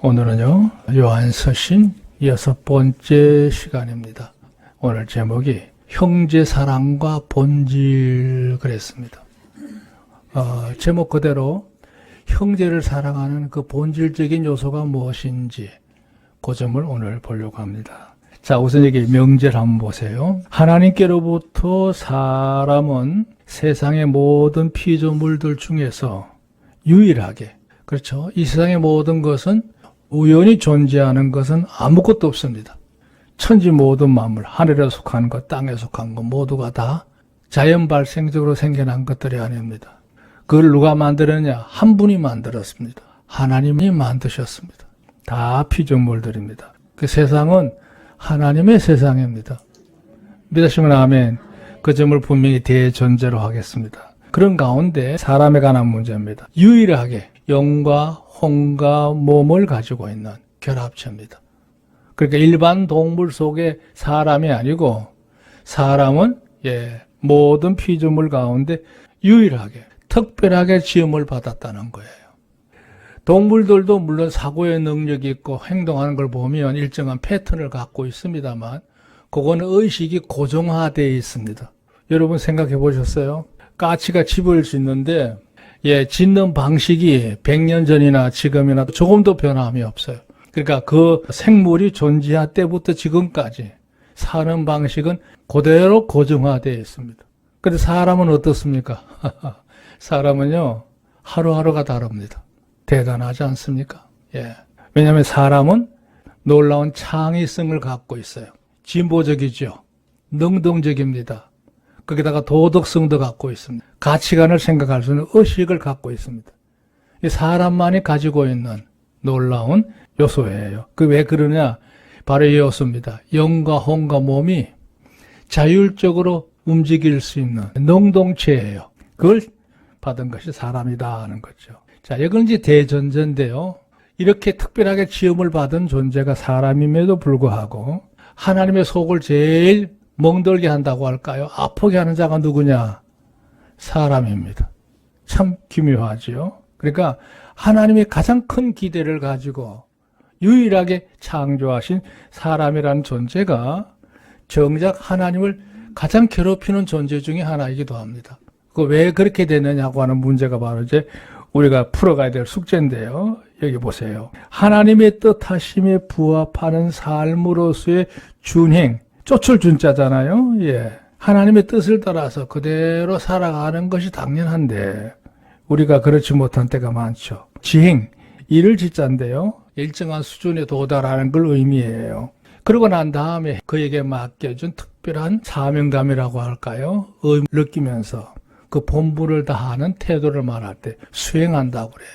오늘은요, 요한서신 6번째 시간입니다. 오늘 제목이 형제 사랑과 본질 그랬습니다. 제목 그대로 형제를 사랑하는 그 본질적인 요소가 무엇인지 그 점을 오늘 보려고 합니다. 자, 우선 여기 명제를 한번 보세요. 하나님께로부터 사람은 세상의 모든 피조물들 중에서 유일하게, 그렇죠? 이 세상의 모든 것은 우연히 존재하는 것은 아무것도 없습니다. 천지 모든 만물, 하늘에 속한 것, 땅에 속한 것 모두가 다 자연 발생적으로 생겨난 것들이 아닙니다. 그걸 누가 만들었냐? 한 분이 만들었습니다. 하나님이 만드셨습니다. 다 피조물들입니다. 그 세상은 하나님의 세상입니다. 믿으시면 아멘. 그 점을 분명히 대전제로 하겠습니다. 그런 가운데 사람에 관한 문제입니다. 유일하게 영과 혼과 몸을 가지고 있는 결합체입니다. 그러니까 일반 동물 속에 사람이 아니고 사람은 모든 피조물 가운데 유일하게 특별하게 지음을 받았다는 거예요. 동물들도 물론 사고의 능력이 있고 행동하는 걸 보면 일정한 패턴을 갖고 있습니다만 그거는 의식이 고정화되어 있습니다. 여러분 생각해 보셨어요? 까치가 집을 짓는데 짓는 방식이 100년 전이나 지금이나 조금도 변함이 없어요. 그러니까 그 생물이 존재할 때부터 지금까지 사는 방식은 그대로 고정화되어 있습니다. 그런데 사람은 어떻습니까? 사람은요, 하루하루가 다릅니다. 대단하지 않습니까? 왜냐하면 사람은 놀라운 창의성을 갖고 있어요. 진보적이죠. 능동적입니다. 거기다가 도덕성도 갖고 있습니다. 가치관을 생각할 수 있는 의식을 갖고 있습니다. 이 사람만이 가지고 있는 놀라운 요소예요. 그 왜 그러냐? 바로 이 요소입니다. 영과 혼과 몸이 자율적으로 움직일 수 있는 능동체예요. 그걸 받은 것이 사람이다 하는 거죠. 자, 이건 이제 대전제인데요. 이렇게 특별하게 지음을 받은 존재가 사람임에도 불구하고 하나님의 속을 제일 멍들게 한다고 할까요? 아프게 하는 자가 누구냐? 사람입니다. 참 기묘하지요. 그러니까 하나님이 가장 큰 기대를 가지고 유일하게 창조하신 사람이라는 존재가 정작 하나님을 가장 괴롭히는 존재 중에 하나이기도 합니다. 그 왜 그렇게 되느냐고 하는 문제가 바로 이제 우리가 풀어가야 될 숙제인데요. 여기 보세요. 하나님의 뜻하심에 부합하는 삶으로서의 준행, 쫓을 준자잖아요. 하나님의 뜻을 따라서 그대로 살아가는 것이 당연한데 우리가 그렇지 못한 때가 많죠. 지행, 일을 짓자인데요. 일정한 수준에 도달하는 걸 의미해요. 그러고 난 다음에 그에게 맡겨준 특별한 사명감이라고 할까요? 의미를 느끼면서 그 본분을 다하는 태도를 말할 때 수행한다고 그래요.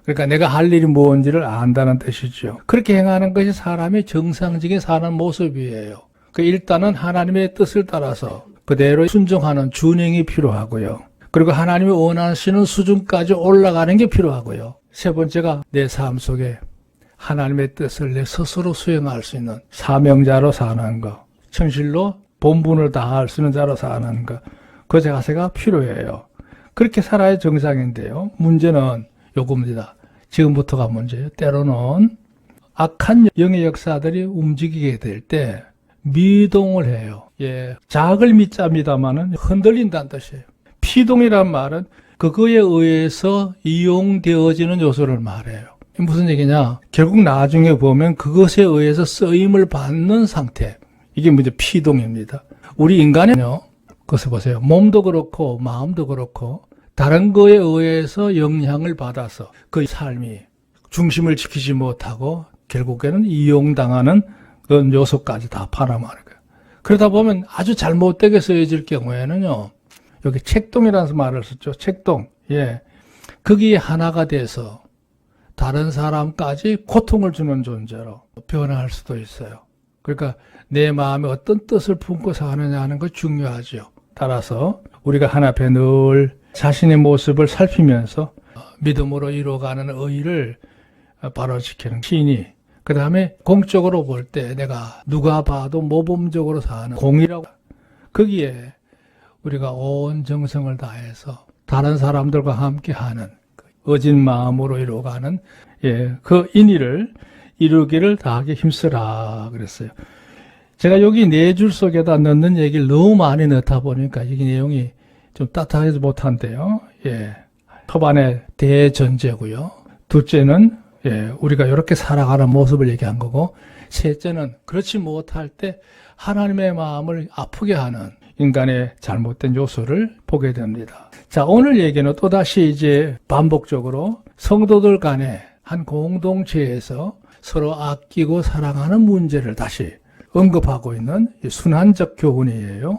그러니까 내가 할 일이 뭔지를 안다는 뜻이죠. 그렇게 행하는 것이 사람의 정상적인 사는 모습이에요. 일단은 하나님의 뜻을 따라서 그대로 순종하는 준행이 필요하고요. 그리고 하나님이 원하시는 수준까지 올라가는 게 필요하고요. 세 번째가 내 삶 속에 하나님의 뜻을 내 스스로 수행할 수 있는 사명자로 사는 것,诚실로 본분을 다할 수 있는 자로 사는 것, 그 자세가 필요해요. 그렇게 살아야 정상인데요. 문제는 요겁니다. 지금부터가 문제예요. 때로는 악한 영의 역사들이 움직이게 될 때 미동을 해요. 작을 믿자입니다만은 흔들린다는 뜻이에요. 피동이란 말은 그거에 의해서 이용되어지는 요소를 말해요. 무슨 얘기냐? 결국 나중에 보면 그것에 의해서 쓰임을 받는 상태. 이게 문제 피동입니다. 우리 인간은요, 그것을 보세요. 몸도 그렇고 마음도 그렇고 다른 거에 의해서 영향을 받아서 그 삶이 중심을 지키지 못하고 결국에는 이용당하는 그런 요소까지 다 파람하는 거예요. 그러다 보면 아주 잘못되게 쓰여질 경우에는요, 여기 책동이라는 말을 썼죠. 책동. 거기에 하나가 돼서 다른 사람까지 고통을 주는 존재로 변화할 수도 있어요. 그러니까 내 마음에 어떤 뜻을 품고 사느냐 하는 거 중요하죠. 따라서 우리가 하나 앞에 늘 자신의 모습을 살피면서 믿음으로 이루어가는 의의를 바로 지키는 신이, 그 다음에 공적으로 볼 때 내가 누가 봐도 모범적으로 사는 공이라고, 거기에 우리가 온 정성을 다해서 다른 사람들과 함께하는 어진 마음으로 이루어가는 그 인의를 이루기를 다하게 힘쓰라 그랬어요. 제가 여기 4줄 속에다 넣는 얘기를 너무 많이 넣다 보니까 이게 내용이 좀 따뜻하지 못한데요. 예. 초반에 대전제고요. 둘째는 우리가 이렇게 살아가는 모습을 얘기한 거고, 셋째는 그렇지 못할 때 하나님의 마음을 아프게 하는 인간의 잘못된 요소를 보게 됩니다. 자, 오늘 얘기는 또다시 이제 반복적으로 성도들 간에 한 공동체에서 서로 아끼고 사랑하는 문제를 다시 언급하고 있는 순환적 교훈이에요.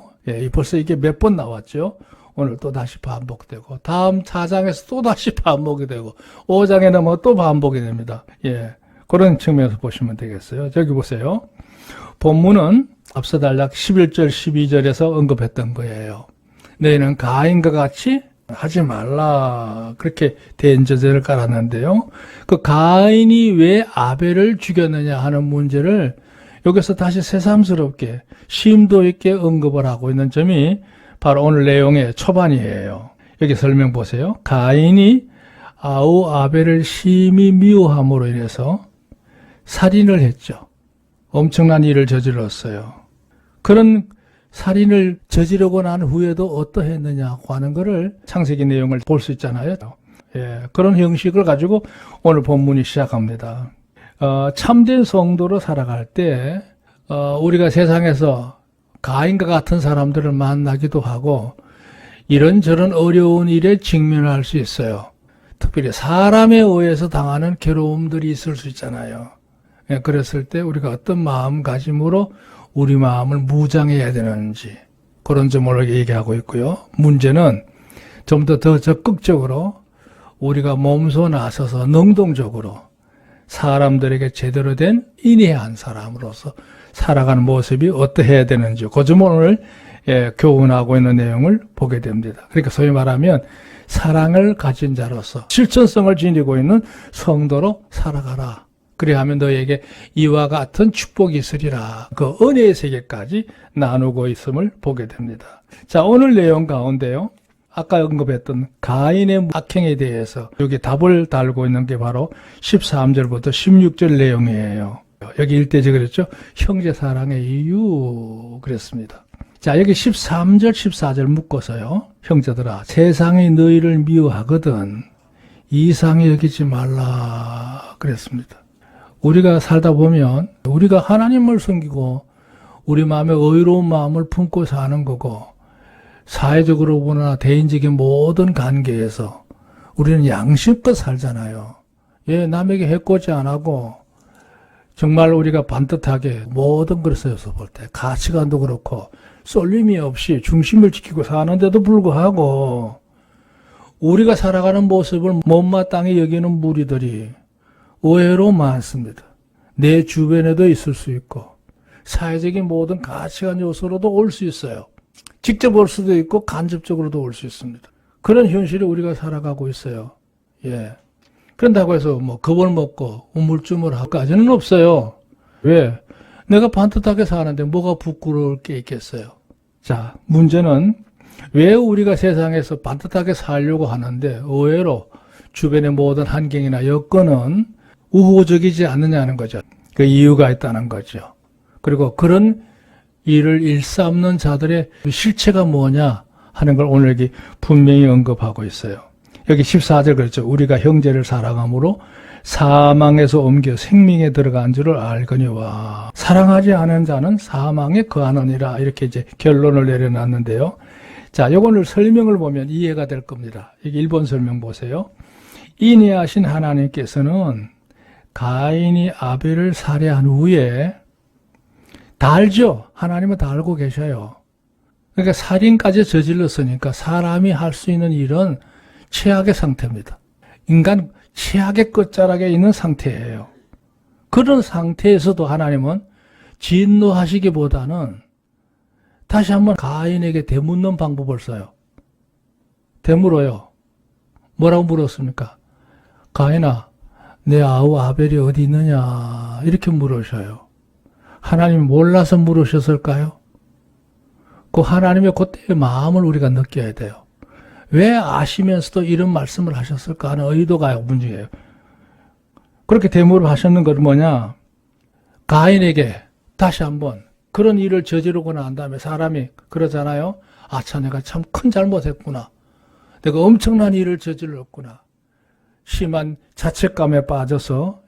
벌써 이게 몇 번 나왔죠. 오늘 또 다시 반복되고, 다음 4장에서 또 다시 반복이 되고, 5장에 넘어 또 반복이 됩니다. 그런 측면에서 보시면 되겠어요. 저기 보세요. 본문은 앞서 단락 11절, 12절에서 언급했던 거예요. 너희는 가인과 같이 하지 말라. 그렇게 대인저제를 깔았는데요. 그 가인이 왜 아벨을 죽였느냐 하는 문제를 여기서 다시 새삼스럽게 심도 있게 언급을 하고 있는 점이 바로 오늘 내용의 초반이에요. 여기 설명 보세요. 가인이 아우 아벨을 심히 미워함으로 인해서 살인을 했죠. 엄청난 일을 저질렀어요. 그런 살인을 저지르고 난 후에도 어떠했느냐고 하는 것을 창세기 내용을 볼 수 있잖아요. 그런 형식을 가지고 오늘 본문이 시작합니다. 참된 성도로 살아갈 때 우리가 세상에서 가인과 같은 사람들을 만나기도 하고 이런저런 어려운 일에 직면할 수 있어요. 특별히 사람에 의해서 당하는 괴로움들이 있을 수 있잖아요. 그랬을 때 우리가 어떤 마음가짐으로 우리 마음을 무장해야 되는지 그런 점을 얘기하고 있고요. 문제는 좀 더 적극적으로 우리가 몸소 나서서 능동적으로 사람들에게 제대로 된 인내한 사람으로서 살아가는 모습이 어떠해야 되는지 그 점을 오늘 교훈하고 있는 내용을 보게 됩니다. 그러니까 소위 말하면 사랑을 가진 자로서 실천성을 지니고 있는 성도로 살아가라. 그래야 하면 너에게 이와 같은 축복이 있으리라. 그 은혜의 세계까지 나누고 있음을 보게 됩니다. 자, 오늘 내용 가운데요. 아까 언급했던 가인의 악행에 대해서 여기 답을 달고 있는 게 바로 13절부터 16절 내용이에요. 여기 일대지 그랬죠? 형제 사랑의 이유 그랬습니다. 자, 여기 13절, 14절 묶어서요. 형제들아, 세상이 너희를 미워하거든 이상히 여기지 말라 그랬습니다. 우리가 살다 보면 우리가 하나님을 섬기고 우리 마음에 의로운 마음을 품고 사는 거고 사회적으로 보나 대인적인 모든 관계에서 우리는 양심껏 살잖아요. 남에게 해코지 안 하고 정말 우리가 반듯하게 모든 것에서 볼 때 가치관도 그렇고 쏠림이 없이 중심을 지키고 사는데도 불구하고 우리가 살아가는 모습을 못마땅히 여기는 무리들이 의외로 많습니다. 내 주변에도 있을 수 있고 사회적인 모든 가치관 요소로도 올 수 있어요. 직접 올 수도 있고 간접적으로도 올 수 있습니다. 그런 현실이 우리가 살아가고 있어요. 그런다고 해서 겁을 먹고 우물쭈물하기까지는 없어요. 왜? 내가 반듯하게 사는데 뭐가 부끄러울 게 있겠어요. 자, 문제는 왜 우리가 세상에서 반듯하게 살려고 하는데 의외로 주변의 모든 환경이나 여건은 우호적이지 않느냐는 거죠. 그 이유가 있다는 거죠. 그리고 그런 일을 일삼는 자들의 실체가 뭐냐 하는 걸 오늘 여기 분명히 언급하고 있어요. 여기 14절 그렇죠. 우리가 형제를 사랑함으로 사망에서 옮겨 생명에 들어간 줄을 알거니와 사랑하지 않은 자는 사망에 거하느니라 이렇게 이제 결론을 내려놨는데요. 자, 요거를 설명을 보면 이해가 될 겁니다. 여기 일본 설명 보세요. 인내하신 하나님께서는 가인이 아벨을 살해한 후에 다 알죠? 하나님은 다 알고 계셔요. 그러니까 살인까지 저질렀으니까 사람이 할 수 있는 일은 최악의 상태입니다. 인간 최악의 끝자락에 있는 상태예요. 그런 상태에서도 하나님은 진노하시기보다는 다시 한번 가인에게 되묻는 방법을 써요. 되물어요. 뭐라고 물었습니까? 가인아, 내 아우 아벨이 어디 있느냐 이렇게 물으셔요. 하나님이 몰라서 물으셨을까요? 그 하나님의 그때의 마음을 우리가 느껴야 돼요. 왜 아시면서도 이런 말씀을 하셨을까 하는 의도가 문제예요. 그렇게 대모하셨는 건 뭐냐? 가인에게 다시 한번 그런 일을 저지르고 난 다음에 사람이 그러잖아요. 아차, 내가 참 큰 잘못했구나. 내가 엄청난 일을 저질렀구나. 심한 자책감에 빠져서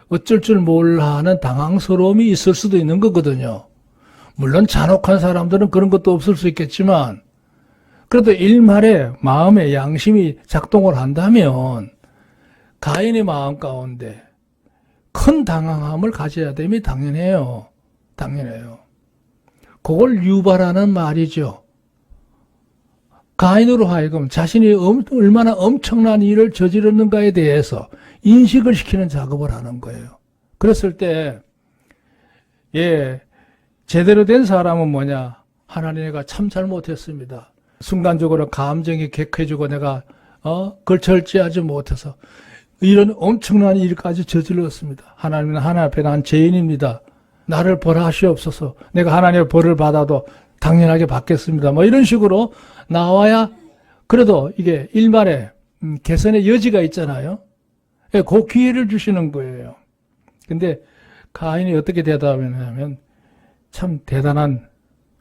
어쩔 줄 몰라 하는 당황스러움이 있을 수도 있는 거거든요. 물론 잔혹한 사람들은 그런 것도 없을 수 있겠지만 그래도 일말에 마음의 양심이 작동을 한다면 가인의 마음 가운데 큰 당황함을 가져야 됨이 당연해요. 당연해요. 그걸 유발하는 말이죠. 가인으로 하여금 자신이 얼마나 엄청난 일을 저질렀는가에 대해서 인식을 시키는 작업을 하는 거예요. 그랬을 때, 제대로 된 사람은 뭐냐? 하나님, 내가 참 잘못했습니다. 순간적으로 감정이 격해지고 내가, 그걸 절제하지 못해서 이런 엄청난 일까지 저질렀습니다. 하나님은 하나님 앞에 난 죄인입니다. 나를 벌하시옵소서. 내가 하나님의 벌을 받아도 당연하게 받겠습니다. 뭐 이런 식으로 나와야 그래도 이게 일말의 개선의 여지가 있잖아요. 그 기회를 주시는 거예요. 근데 가인이 어떻게 대답했냐면 참 대단한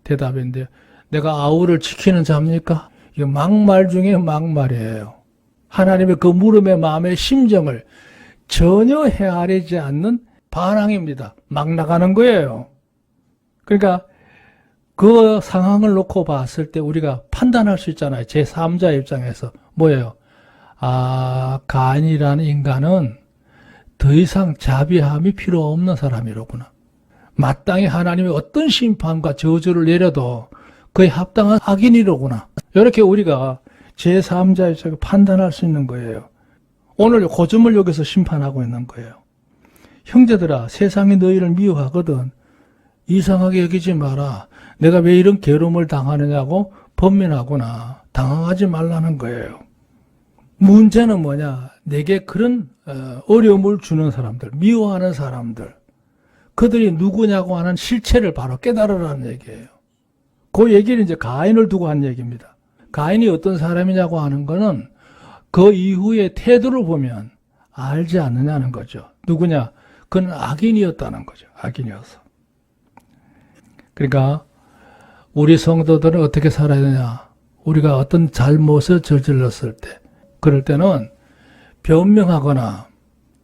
대답인데, 내가 아우를 지키는 자입니까? 이거 막말 중에 막말이에요. 하나님의 그 물음의 마음의 심정을 전혀 헤아리지 않는 반항입니다. 막 나가는 거예요. 그러니까 그 상황을 놓고 봤을 때 우리가 판단할 수 있잖아요. 제3자 입장에서. 뭐예요? 가인이라는 인간은 더 이상 자비함이 필요 없는 사람이로구나. 마땅히 하나님의 어떤 심판과 저주를 내려도 그에 합당한 악인이로구나. 이렇게 우리가 제3자 입장에서 판단할 수 있는 거예요. 오늘 그 점을 여기서 심판하고 있는 거예요. 형제들아, 세상이 너희를 미워하거든 이상하게 여기지 마라. 내가 왜 이런 괴로움을 당하느냐고 번민하거나 당황하지 말라는 거예요. 문제는 뭐냐? 내게 그런 어려움을 주는 사람들, 미워하는 사람들, 그들이 누구냐고 하는 실체를 바로 깨달으라는 얘기예요. 그 얘기는 이제 가인을 두고 한 얘기입니다. 가인이 어떤 사람이냐고 하는 거는 그 이후의 태도를 보면 알지 않느냐는 거죠. 누구냐? 그는 악인이었다는 거죠. 악인이어서. 그러니까 우리 성도들은 어떻게 살아야 되냐? 우리가 어떤 잘못을 저질렀을 때, 그럴 때는 변명하거나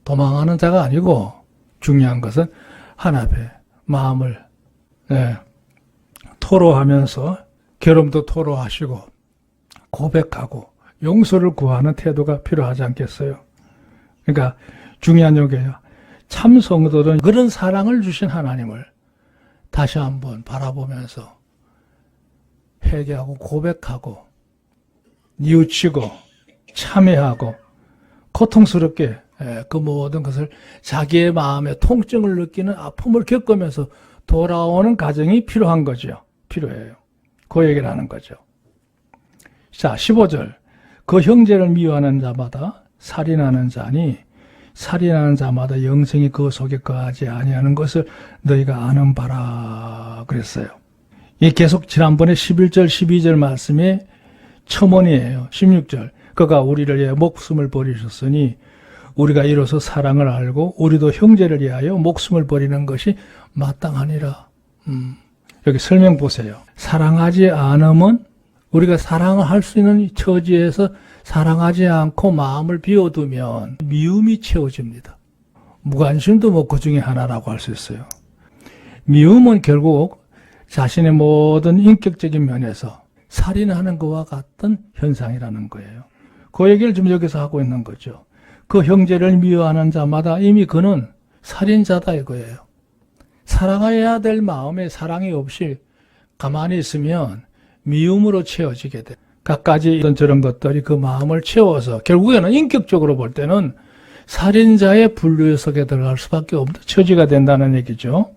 도망하는 자가 아니고 중요한 것은 하나님의 마음을 토로하면서 괴로움도 토로하시고 고백하고 용서를 구하는 태도가 필요하지 않겠어요? 그러니까 중요한 얘기예요. 참 성도들은 그런 사랑을 주신 하나님을 다시 한번 바라보면서 회개하고 고백하고 뉘우치고 참회하고 고통스럽게 그 모든 것을 자기의 마음의 통증을 느끼는 아픔을 겪으면서 돌아오는 과정이 필요한 거죠. 필요해요. 그 얘기를 하는 거죠. 자, 15절. 그 형제를 미워하는 자마다 살인하는 자니 살인하는 자마다 영생이 그 속에 거하지 아니하는 것을 너희가 아는 바라 그랬어요. 이 계속 지난번에 11절 12절 말씀의 첨언이에요. 16절. 그가 우리를 위해 목숨을 버리셨으니 우리가 이로써 사랑을 알고 우리도 형제를 위하여 목숨을 버리는 것이 마땅하니라. 여기 설명 보세요. 사랑하지 않으면 우리가 사랑을 할 수 있는 처지에서 사랑하지 않고 마음을 비워두면 미움이 채워집니다. 무관심도 뭐 그 중에 하나라고 할 수 있어요. 미움은 결국 자신의 모든 인격적인 면에서 살인하는 것과 같은 현상이라는 거예요. 그 얘기를 지금 여기서 하고 있는 거죠. 그 형제를 미워하는 자마다 이미 그는 살인자다 이거예요. 사랑해야 될 마음에 사랑이 없이 가만히 있으면 미움으로 채워지게 돼. 갖가지 이런 저런 것들이 그 마음을 채워서 결국에는 인격적으로 볼 때는 살인자의 분류 속에 들어갈 수밖에 없는 처지가 된다는 얘기죠.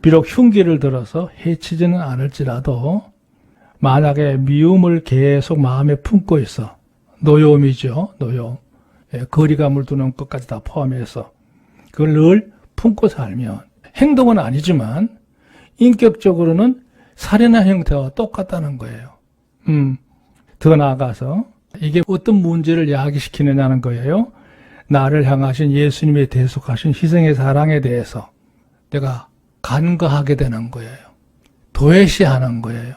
비록 흉기를 들어서 해치지는 않을지라도 만약에 미움을 계속 마음에 품고 있어. 노여움이죠. 노여움. 거리감을 두는 것까지 다 포함해서 그걸 늘 품고 살면 행동은 아니지만 인격적으로는 살인한 형태와 똑같다는 거예요. 더 나아가서 이게 어떤 문제를 야기시키느냐는 거예요. 나를 향하신 예수님의 대속하신 희생의 사랑에 대해서 내가 간과하게 되는 거예요. 도외시하는 거예요.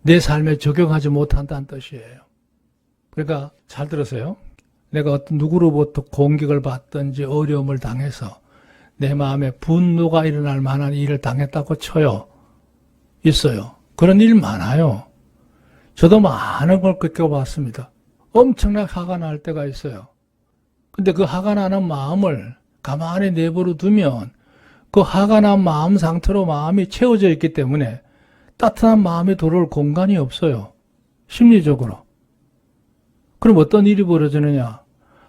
내 삶에 적용하지 못한다는 뜻이에요. 그러니까 잘 들으세요. 내가 어떤 누구로부터 공격을 받든지 어려움을 당해서 내 마음에 분노가 일어날 만한 일을 당했다고 쳐요. 있어요. 그런 일 많아요. 저도 많은 걸 겪어봤습니다. 엄청나게 화가 날 때가 있어요. 근데 그 화가 나는 마음을 가만히 내버려 두면 그 화가 난 마음 상태로 마음이 채워져 있기 때문에 따뜻한 마음이 들어올 공간이 없어요. 심리적으로. 그럼 어떤 일이 벌어지느냐?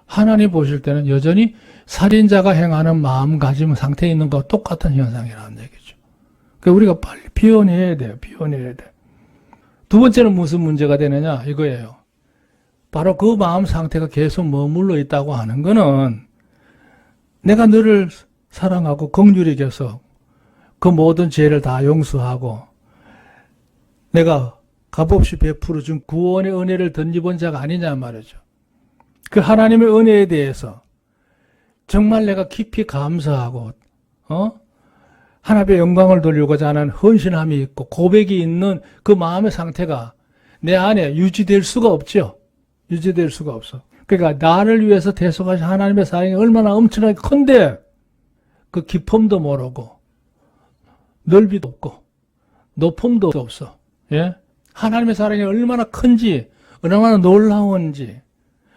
하나님 보실 때는 여전히 살인자가 행하는 마음가짐 상태에 있는 것과 똑같은 현상이라는 얘기죠. 그러니까 우리가 빨리 비워내야 돼요. 비워내야 돼. 두 번째는 무슨 문제가 되느냐? 이거예요. 바로 그 마음 상태가 계속 머물러 있다고 하는 거는 내가 너를 사랑하고 긍휼히 여겨서 그 모든 죄를 다 용서하고 내가 값없이 베풀어 준 구원의 은혜를 덧입은 자가 아니냐 말이죠. 그 하나님의 은혜에 대해서 정말 내가 깊이 감사하고 하나님의 영광을 돌리고자 하는 헌신함이 있고 고백이 있는 그 마음의 상태가 내 안에 유지될 수가 없죠. 유지될 수가 없어. 그러니까 나를 위해서 대속하신 하나님의 사랑이 얼마나 엄청나게 큰데 그 깊음도 모르고 넓이도 없고 높음도 없어. 예? 하나님의 사랑이 얼마나 큰지, 얼마나 놀라운지,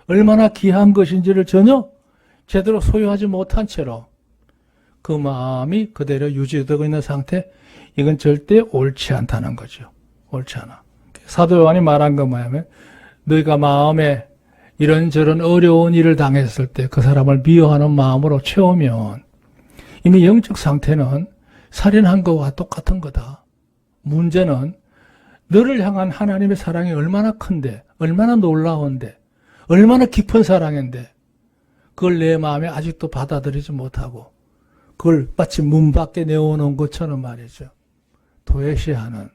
얼마나 귀한 것인지를 전혀 제대로 소유하지 못한 채로 그 마음이 그대로 유지되고 있는 상태, 이건 절대 옳지 않다는 거죠. 옳지 않아. 사도 요한이 말한 건 뭐냐면 너희가 마음에 이런저런 어려운 일을 당했을 때 그 사람을 미워하는 마음으로 채우면 이미 영적 상태는 살인한 것과 똑같은 거다. 문제는 너를 향한 하나님의 사랑이 얼마나 큰데, 얼마나 놀라운데, 얼마나 깊은 사랑인데 그걸 내 마음에 아직도 받아들이지 못하고 그걸 마치 문 밖에 내어놓은 것처럼 말이죠. 도외시하는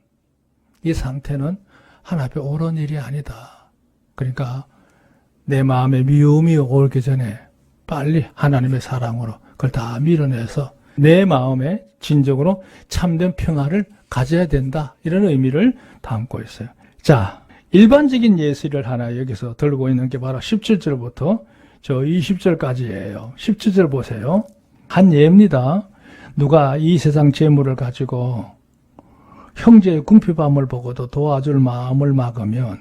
이 상태는 하나님의 옳은 일이 아니다. 그러니까 내 마음에 미움이 오기 전에 빨리 하나님의 사랑으로 그걸 다 밀어내서 내 마음에 진정으로 참된 평화를 가져야 된다. 이런 의미를 담고 있어요. 자, 일반적인 예시를 하나 여기서 들고 있는 게 바로 17절부터 저 20절까지예요. 17절 보세요. 한 예입니다. 누가 이 세상 재물을 가지고 형제의 궁핍함을 보고도 도와줄 마음을 막으면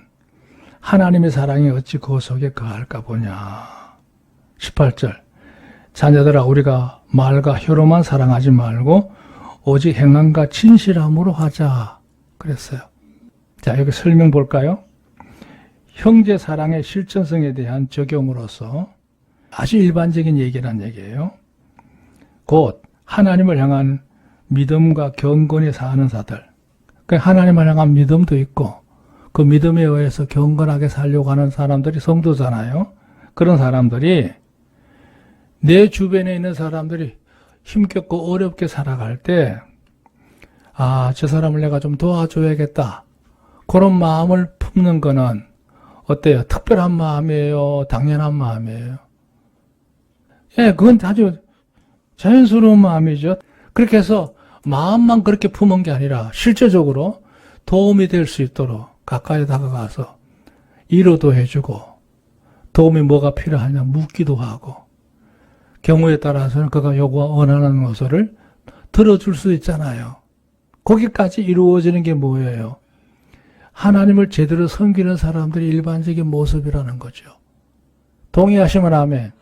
하나님의 사랑이 어찌 그 속에 거할까 보냐. 18절. 자녀들아, 우리가 말과 혀로만 사랑하지 말고 오직 행함과 진실함으로 하자. 그랬어요. 자, 여기 설명 볼까요? 형제 사랑의 실천성에 대한 적용으로서 아주 일반적인 얘기란 얘기예요. 곧 하나님을 향한 믿음과 경건히 사는 자들. 하나님을 향한 믿음도 있고 그 믿음에 의해서 경건하게 살려고 하는 사람들이 성도잖아요. 그런 사람들이 내 주변에 있는 사람들이 힘겹고 어렵게 살아갈 때 저 사람을 내가 좀 도와줘야겠다. 그런 마음을 품는 거는 어때요? 특별한 마음이에요? 당연한 마음이에요? 예, 그건 아주 자연스러운 마음이죠. 그렇게 해서 마음만 그렇게 품은 게 아니라 실제적으로 도움이 될 수 있도록 가까이 다가가서 위로도 해주고 도움이 뭐가 필요하냐 묻기도 하고 경우에 따라서는 그가 원하는 것을 들어줄 수 있잖아요. 거기까지 이루어지는 게 뭐예요? 하나님을 제대로 섬기는 사람들의 일반적인 모습이라는 거죠. 동의하시면 아멘.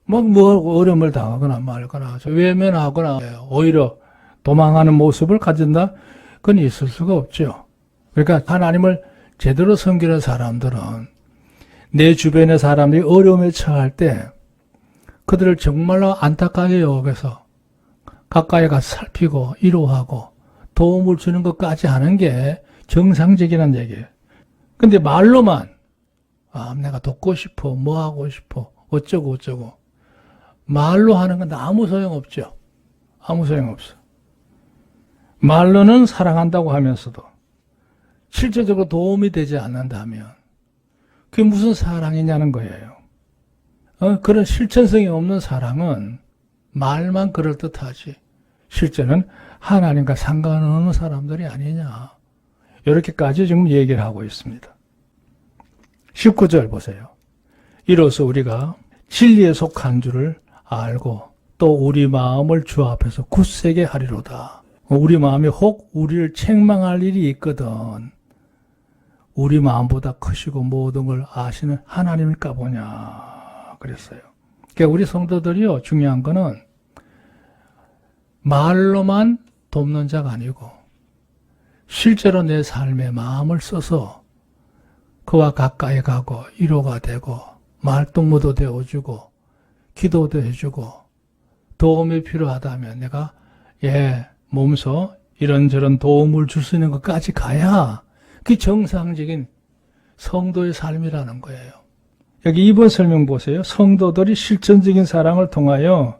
뭐 어려움을 당하거나 말거나 외면하거나 오히려 도망하는 모습을 가진다? 그건 있을 수가 없죠. 그러니까 하나님을 제대로 섬기는 사람들은 내 주변의 사람들이 어려움에 처할 때 그들을 정말로 안타깝게 여겨서 가까이 가서 살피고 위로하고 도움을 주는 것까지 하는 게 정상적이라는 얘기예요. 근데 말로만 내가 돕고 싶어, 뭐 하고 싶어, 어쩌고 말로 하는 건 아무 소용없죠. 아무 소용없어. 말로는 사랑한다고 하면서도 실제적으로 도움이 되지 않는다면 그게 무슨 사랑이냐는 거예요. 그런 실천성이 없는 사랑은 말만 그럴듯하지 실제는 하나님과 상관없는 사람들이 아니냐. 이렇게까지 지금 얘기를 하고 있습니다. 19절 보세요. 이로써 우리가 진리에 속한 줄을 알고 또 우리 마음을 주 앞에서 굳세게 하리로다. 우리 마음이 혹 우리를 책망할 일이 있거든. 우리 마음보다 크시고 모든 걸 아시는 하나님일까 보냐 그랬어요. 그러니까 우리 성도들이요, 중요한 거는 말로만 돕는 자가 아니고 실제로 내 삶에 마음을 써서 그와 가까이 가고 위로가 되고 말동무도 되어주고 기도도 해주고 도움이 필요하다면 내가 몸소 이런저런 도움을 줄 수 있는 것까지 가야 그게 정상적인 성도의 삶이라는 거예요. 여기 2번 설명 보세요. 성도들이 실천적인 사랑을 통하여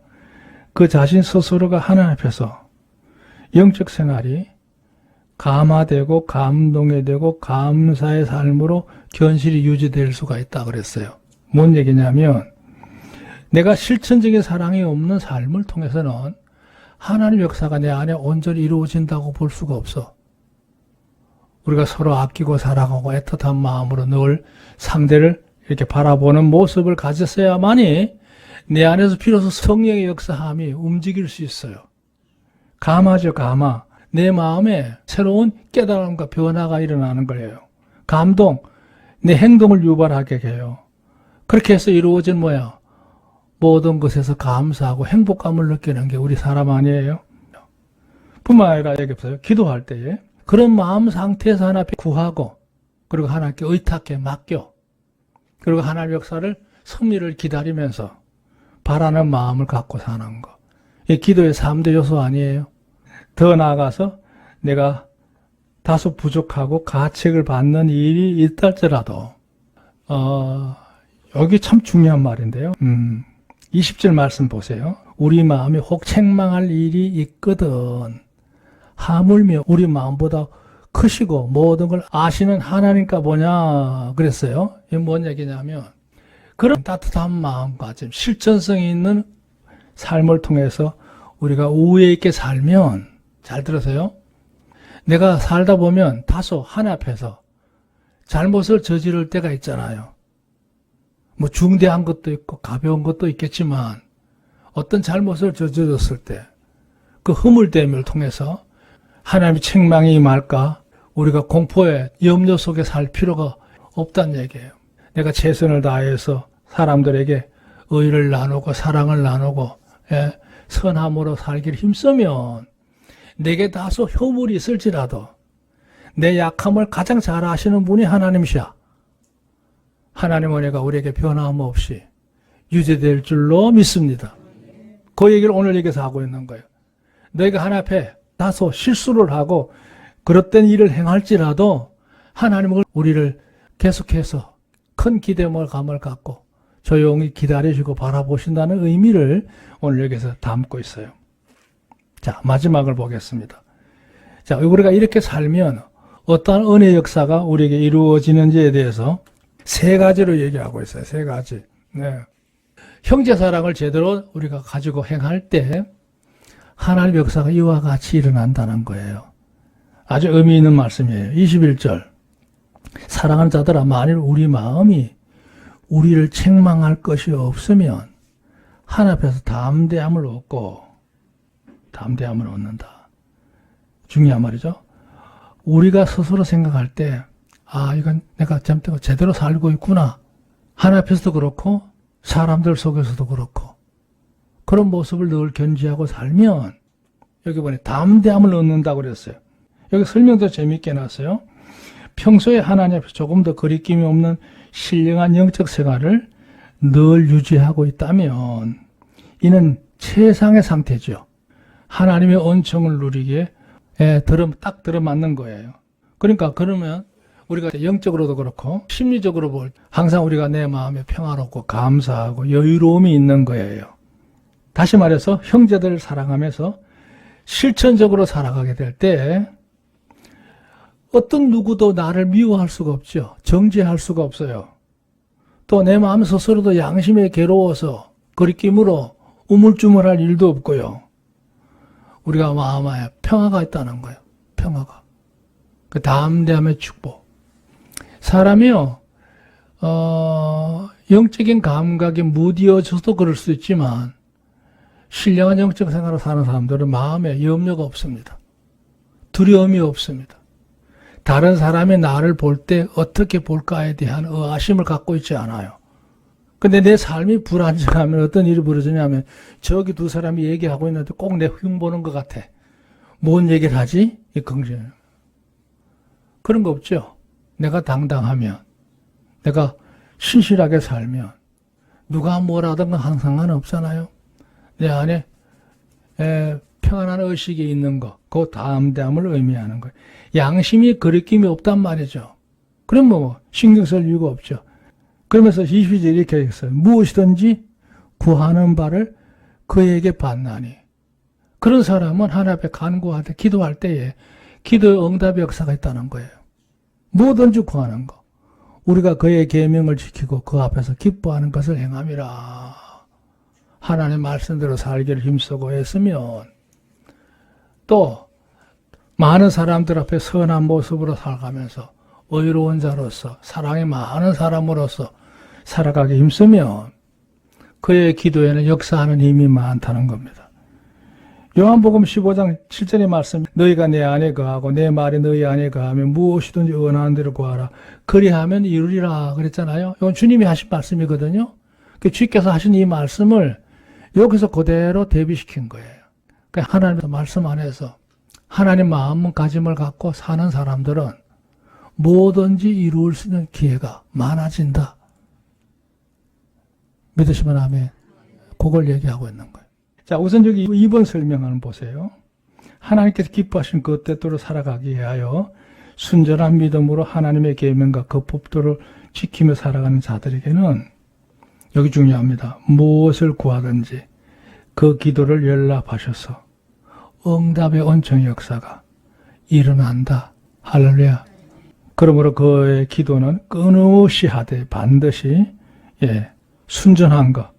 그 자신 스스로가 하나님 앞에서 영적 생활이 감화되고 감동이 되고 감사의 삶으로 견실이 유지될 수가 있다 그랬어요. 뭔 얘기냐면 내가 실천적인 사랑이 없는 삶을 통해서는 하나님 역사가 내 안에 온전히 이루어진다고 볼 수가 없어. 우리가 서로 아끼고 사랑하고 애틋한 마음으로 늘 상대를 이렇게 바라보는 모습을 가졌어야만이 내 안에서 비로소 성령의 역사함이 움직일 수 있어요. 감화죠, 감화. 내 마음에 새로운 깨달음과 변화가 일어나는 거예요. 감동, 내 행동을 유발하게 해요. 그렇게 해서 이루어진 모든 것에서 감사하고 행복감을 느끼는 게 우리 사람 아니에요? 뿐만 아니라 여기 보세요. 기도할 때에 그런 마음 상태에서 하나님께 구하고 그리고 하나님께 의탁해 맡겨 그리고 하나님의 역사를 섭리를 기다리면서 바라는 마음을 갖고 사는 거. 이 기도의 3대 요소 아니에요? 더 나아가서 내가 다소 부족하고 가책을 받는 일이 있달지라도 여기 참 중요한 말인데요. 20절 말씀 보세요. 우리 마음이 혹 책망할 일이 있거든. 하물며 우리 마음보다 크시고 모든 걸 아시는 하나님과 보냐 그랬어요. 이게 뭔 얘기냐면 그런 따뜻한 마음가짐, 실천성이 있는 삶을 통해서 우리가 우애 있게 살면 잘 들으세요. 내가 살다 보면 다소 하나님 앞에서 잘못을 저지를 때가 있잖아요. 뭐 중대한 것도 있고 가벼운 것도 있겠지만 어떤 잘못을 저질렀을 때 그 허물됨을 통해서 하나님의 책망이 임할까 우리가 공포의 염려 속에 살 필요가 없다는 얘기예요. 내가 최선을 다해서 사람들에게 의를 나누고 사랑을 나누고 선함으로 살기를 힘쓰면 내게 다소 허물이 있을지라도 내 약함을 가장 잘 아시는 분이 하나님이시야. 하나님 은혜가 우리에게 변함없이 유지될 줄로 믿습니다. 그 얘기를 오늘 여기서 하고 있는 거예요. 너희가 하나님 앞에 다소 실수를 하고 그릇된 일을 행할지라도 하나님은 우리를 계속해서 큰 기대감을 갖고 조용히 기다리시고 바라보신다는 의미를 오늘 여기서 담고 있어요. 자, 마지막을 보겠습니다. 자, 우리가 이렇게 살면 어떠한 은혜 역사가 우리에게 이루어지는지에 대해서 세 가지로 얘기하고 있어요. 세 가지. 네. 형제 사랑을 제대로 우리가 가지고 행할 때 하나님 역사가 이와 같이 일어난다는 거예요. 아주 의미 있는 말씀이에요. 21절. 사랑하는 자들아 만일 우리 마음이 우리를 책망할 것이 없으면 하나님 앞에서 담대함을 얻는다. 중요한 말이죠. 우리가 스스로 생각할 때 이건 내가 제대로 살고 있구나. 하나님 앞에서도 그렇고 사람들 속에서도 그렇고 그런 모습을 늘 견지하고 살면 여기 보니 담대함을 얻는다고 그랬어요. 여기 설명도 재미있게 해놨어요. 평소에 하나님 앞에서 조금 더 거리낌이 없는 신령한 영적 생활을 늘 유지하고 있다면 이는 최상의 상태죠. 하나님의 은총을 누리기에 딱 들어맞는 거예요. 그러니까 그러면 우리가 영적으로도 그렇고 심리적으로 항상 우리가 내 마음에 평화롭고 감사하고 여유로움이 있는 거예요. 다시 말해서 형제들을 사랑하면서 실천적으로 살아가게 될 때 어떤 누구도 나를 미워할 수가 없죠. 정죄할 수가 없어요. 또 내 마음 스스로도 양심에 괴로워서 거리낌으로 우물쭈물할 일도 없고요. 우리가 마음에 평화가 있다는 거예요. 평화가. 그 담대함의 축복. 사람이요, 영적인 감각에 무디어져도 그럴 수 있지만, 신령한 영적 생활을 사는 사람들은 마음에 염려가 없습니다. 두려움이 없습니다. 다른 사람이 나를 볼 때 어떻게 볼까에 대한 의아심을 갖고 있지 않아요. 근데 내 삶이 불안정하면 어떤 일이 벌어지냐면, 저기 두 사람이 얘기하고 있는데 꼭 내 흉보는 것 같아. 뭔 얘기를 하지? 이 긍정. 그런 거 없죠. 내가 당당하면, 내가 신실하게 살면, 누가 뭐라든 건 상관은 없잖아요. 내 안에 평안한 의식이 있는 것, 그 담대함을 의미하는 거예요. 양심이 거리낌이 없단 말이죠. 그럼 뭐 신경 쓸 이유가 없죠. 그러면서 20절 이렇게 했어요. 무엇이든지 구하는 바를 그에게 받나니. 그런 사람은 하나님 앞에 간구할 때, 기도할 때에 기도의 응답의 역사가 있다는 거예요. 뭐든지 구하는 거. 우리가 그의 계명을 지키고 그 앞에서 기뻐하는 것을 행함이라. 하나님의 말씀대로 살기를 힘쓰고 했으면 또 많은 사람들 앞에 선한 모습으로 살아가면서 의로운 자로서 사랑이 많은 사람으로서 살아가기 힘쓰면 그의 기도에는 역사하는 힘이 많다는 겁니다. 요한복음 15장 7절의 말씀, 너희가 내 안에 거하고 내 말이 너희 안에 거하면 무엇이든지 원하는 대로 구하라. 그리하면 이루리라 그랬잖아요. 이건 주님이 하신 말씀이거든요. 주께서 하신 이 말씀을 여기서 그대로 대비시킨 거예요. 그러니까 하나님의 말씀 안에서 하나님 마음가짐을 갖고 사는 사람들은 뭐든지 이룰 수 있는 기회가 많아진다. 믿으시면 아멘. 그걸 얘기하고 있는 거예요. 자, 우선 여기 2번 설명을 보세요. 하나님께서 기뻐하신 그 뜻대로 살아가기 위하여 순전한 믿음으로 하나님의 계명과 그 법도를 지키며 살아가는 자들에게는 여기 중요합니다. 무엇을 구하든지 그 기도를 연락하셔서 응답의 은총의 역사가 일어난다. 할렐루야. 그러므로 그의 기도는 끊임없이 하되 반드시 순전한 것,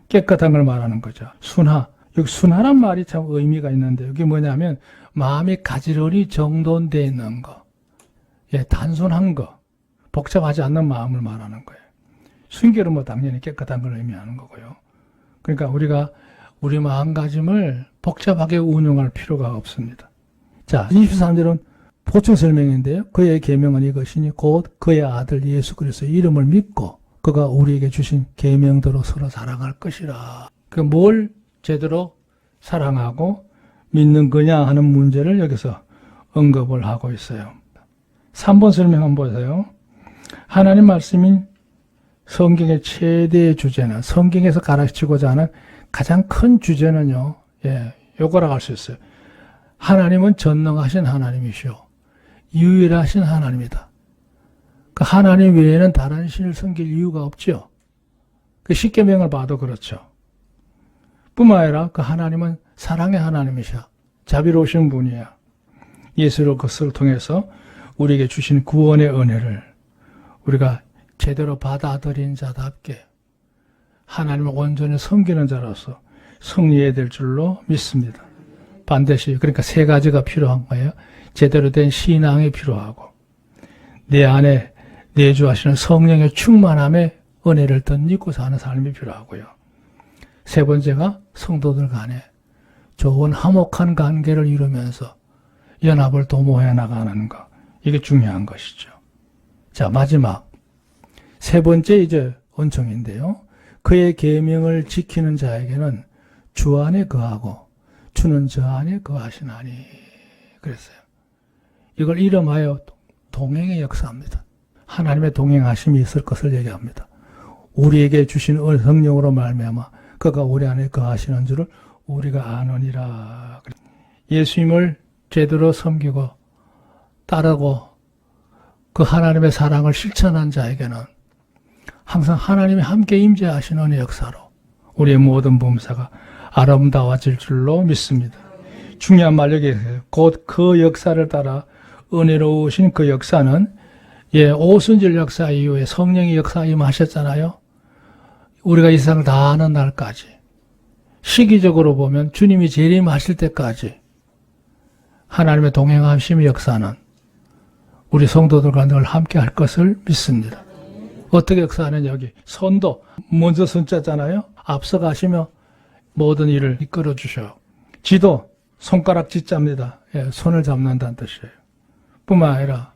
깨끗한 걸 말하는 거죠. 순하. 여기 순하란 말이 참 의미가 있는데 여기 뭐냐면 마음이 가지런히 정돈되어 있는 거, 단순한 거, 복잡하지 않는 마음을 말하는 거예요. 순결은 뭐 당연히 깨끗한 걸 의미하는 거고요. 그러니까 우리가 우리 마음가짐을 복잡하게 운용할 필요가 없습니다. 자, 23절은 보충 설명인데요. 그의 계명은 이것이니 곧 그의 아들 예수 그리스도의 이름을 믿고 그가 우리에게 주신 계명대로 서로 사랑할 것이라. 뭘 제대로 사랑하고 믿는 거냐 하는 문제를 여기서 언급을 하고 있어요. 3번 설명 한번 보세요. 하나님 말씀인 성경의 최대의 주제는, 성경에서 가르치고자 하는 가장 큰 주제는요, 요거라고 할 수 있어요. 하나님은 전능하신 하나님이시오. 유일하신 하나님이다. 그 하나님 외에는 다른 신을 섬길 이유가 없죠. 그 십계명을 봐도 그렇죠. 뿐만 아니라 그 하나님은 사랑의 하나님이셔. 자비로우신 분이야. 예수를 그것을 통해서 우리에게 주신 구원의 은혜를 우리가 제대로 받아들인 자답게 하나님을 온전히 섬기는 자로서 승리해야 될 줄로 믿습니다. 반드시 그러니까 세 가지가 필요한 거예요. 제대로 된 신앙이 필요하고 내 안에 내주하시는 성령의 충만함에 은혜를 덧입고 사는 삶이 필요하고요. 세 번째가 성도들 간에 좋은 화목한 관계를 이루면서 연합을 도모해 나가는 것. 이게 중요한 것이죠. 자, 마지막 세 번째 이제 은총인데요. 그의 계명을 지키는 자에게는 주 안에 거하고 주는 저 안에 거하시나니 그랬어요. 이걸 이름하여 동행의 역사입니다. 하나님의 동행하심이 있을 것을 얘기합니다. 우리에게 주신 성령으로 말미암아 그가 우리 안에 거하시는 줄을 우리가 아느니라. 예수님을 제대로 섬기고 따르고 그 하나님의 사랑을 실천한 자에게는 항상 하나님이 함께 임재하시는 역사로 우리의 모든 범사가 아름다워질 줄로 믿습니다. 중요한 말 여기 곧 그 역사를 따라 은혜로우신 그 역사는 예, 오순절 역사 이후에 성령의 역사 임하셨잖아요. 우리가 이 세상을 다 아는 날까지. 시기적으로 보면 주님이 재림하실 때까지 하나님의 동행하심의 역사는 우리 성도들과 늘 함께 할 것을 믿습니다. 어떻게 역사하는 여기 선도 먼저 선자잖아요. 앞서가시며 모든 일을 이끌어 주셔요. 지도 손가락 지자입니다. 예, 손을 잡는다는 뜻이에요. 뿐만 아니라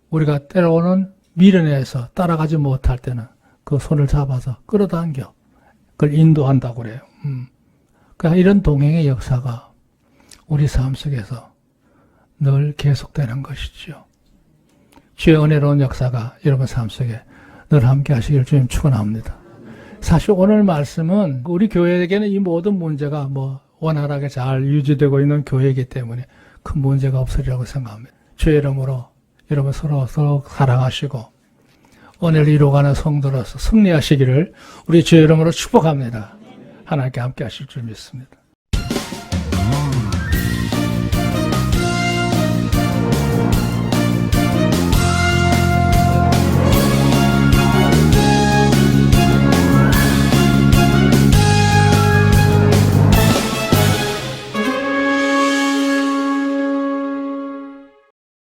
우리가 때로는 미련해서 따라가지 못할 때는 그 손을 잡아서 끌어당겨 그걸 인도한다고 그래요. 그러니까 이런 동행의 역사가 우리 삶 속에서 늘 계속되는 것이지요. 주의 은혜로운 역사가 여러분 삶 속에 늘 함께 하시길 주님 축원합니다. 사실 오늘 말씀은 우리 교회에게는 이 모든 문제가 원활하게 잘 유지되고 있는 교회이기 때문에 큰 문제가 없으리라고 생각합니다. 주의 이름으로 여러분 서로 사랑하시고 은혜를 이루어가는 성도로서 승리하시기를 우리 주의 이름으로 축복합니다. 하나님께 함께 하실 줄 믿습니다.